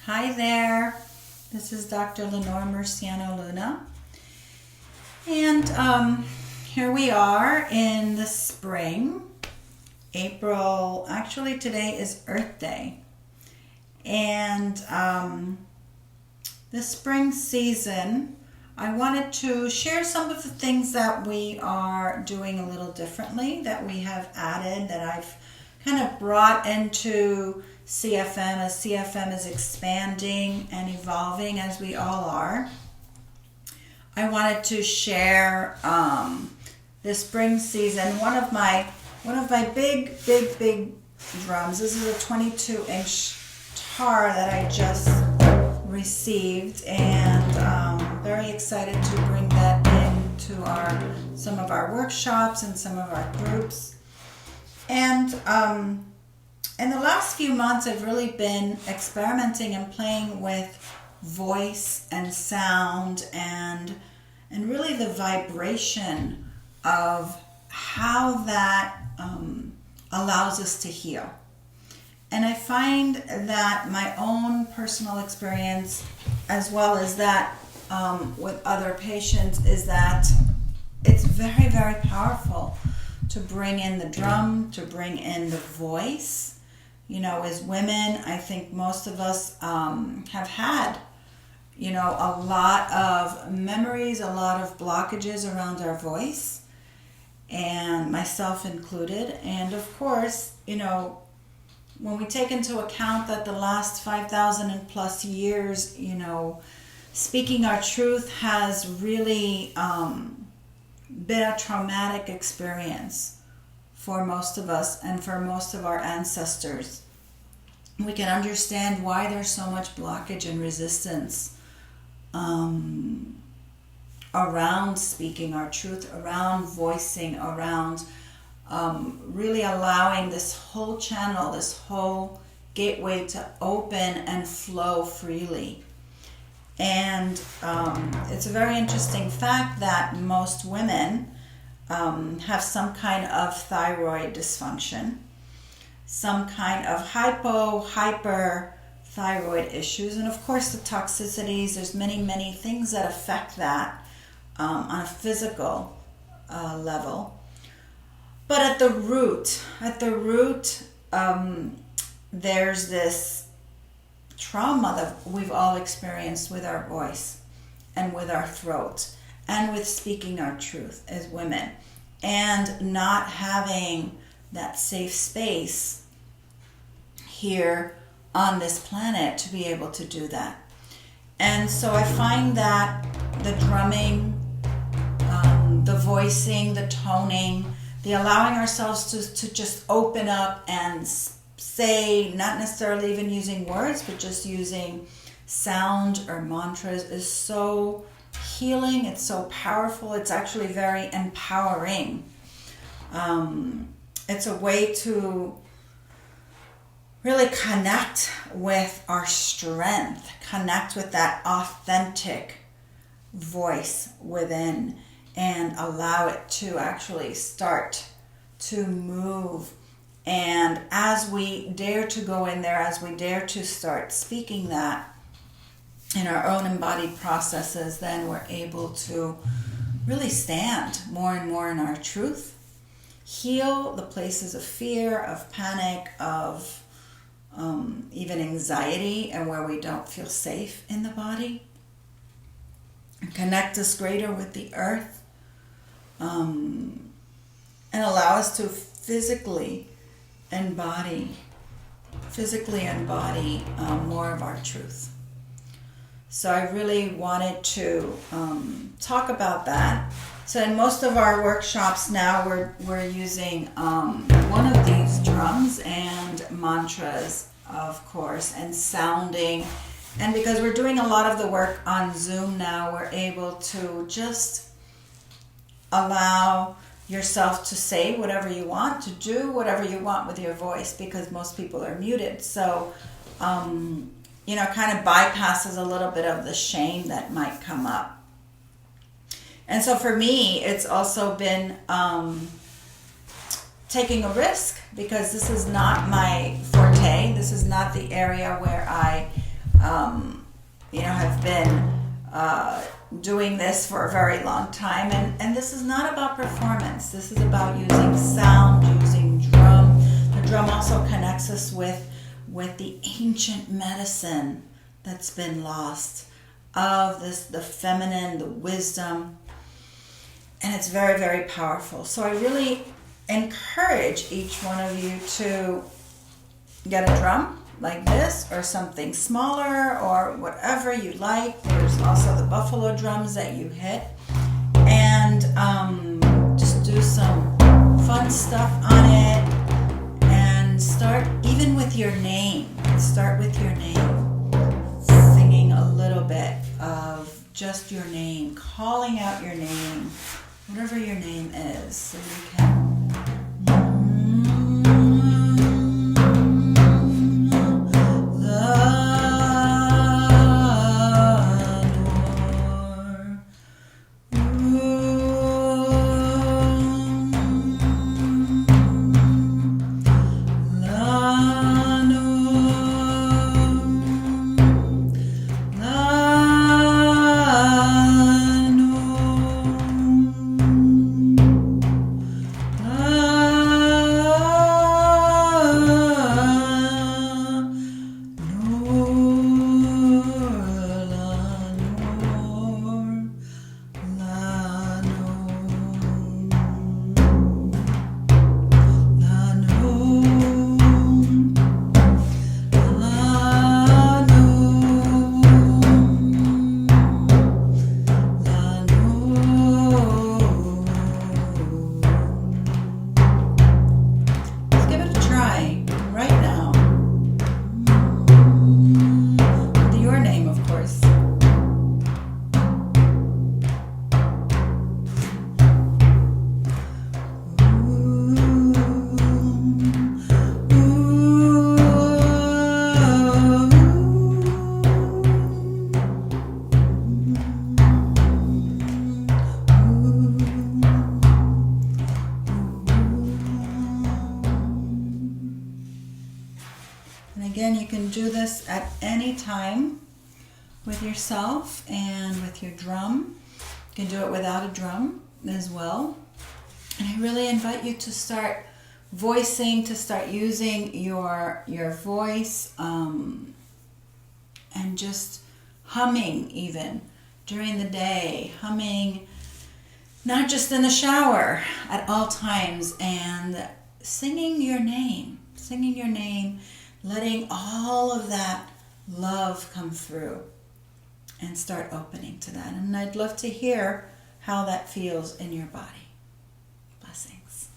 Hi there, this is Dr. Lenore Murciano Luna, and here we are in the spring, April. Actually, today is Earth Day, and the spring season, I wanted to share some of the things that we are doing a little differently, that we have added, that I've kind of brought into CFM as CFM is expanding and evolving as we all are. I wanted to share this spring season one of my big drums. This is a 22-inch tar that I just received, and very excited to bring that into some of our workshops and some of our groups. And in the last few months, I've really been experimenting and playing with voice and sound and really the vibration of how that allows us to heal. And I find that my own personal experience, as well as that with other patients, is that it's very, very powerful to bring in the drum, to bring in the voice. You know, as women, I think most of us have had, a lot of memories, a lot of blockages around our voice, and myself included. And of course, when we take into account that the last 5,000 and plus years, speaking our truth has really been a traumatic experience for most of us and for most of our ancestors. We can understand why there's so much blockage and resistance around speaking our truth, around voicing, around really allowing this whole channel, this whole gateway to open and flow freely. And it's a very interesting fact that most women have some kind of thyroid dysfunction, some kind of hyperthyroid issues, and of course the toxicities. There's many things that affect that on a physical level. But at the root, there's this trauma that we've all experienced with our voice and with our throat and with speaking our truth as women, and not having that safe space here on this planet to be able to do that. And so I find that the drumming, the voicing, the toning, the allowing ourselves to just open up and say, not necessarily even using words, but just using sound or mantras, is so healing. It's so powerful. It's actually very empowering. It's a way to really connect with our strength, connect with that authentic voice within, and allow it to actually start to move. And as we dare to go in there, as we dare to start speaking that in our own embodied processes, then we're able to really stand more and more in our truth, heal the places of fear, of panic, of even anxiety, and where we don't feel safe in the body, and connect us greater with the earth, and allow us to physically embody more of our truth. So I really wanted to talk about that. So in most of our workshops now, we're using one of these drums and mantras, of course, and sounding. And because we're doing a lot of the work on Zoom now, we're able to just allow yourself to say whatever you want, to do whatever you want with your voice, because most people are muted. So, kind of bypasses a little bit of the shame that might come up. And so for me, it's also been taking a risk, because this is not my forte. This is not the area where I have been doing this for a very long time, and this is not about performance. This is about using sound, using drum. The drum also connects us with the ancient medicine that's been lost of the feminine, the wisdom, and it's very, very powerful. So I really encourage each one of you to get a drum like this or something smaller or whatever you like. There's also the buffalo drums that you hit, and just do some fun stuff on it, and start even with your name. Start with your name, singing a little bit of just your name, calling out your name, whatever your name is, so you can again, you can do this at any time with yourself and with your drum. You can do it without a drum as well. And I really invite you to start voicing, to start using your voice, and just humming even during the day, humming not just in the shower, at all times, and singing your name, letting all of that love come through and start opening to that. And I'd love to hear how that feels in your body. Blessings.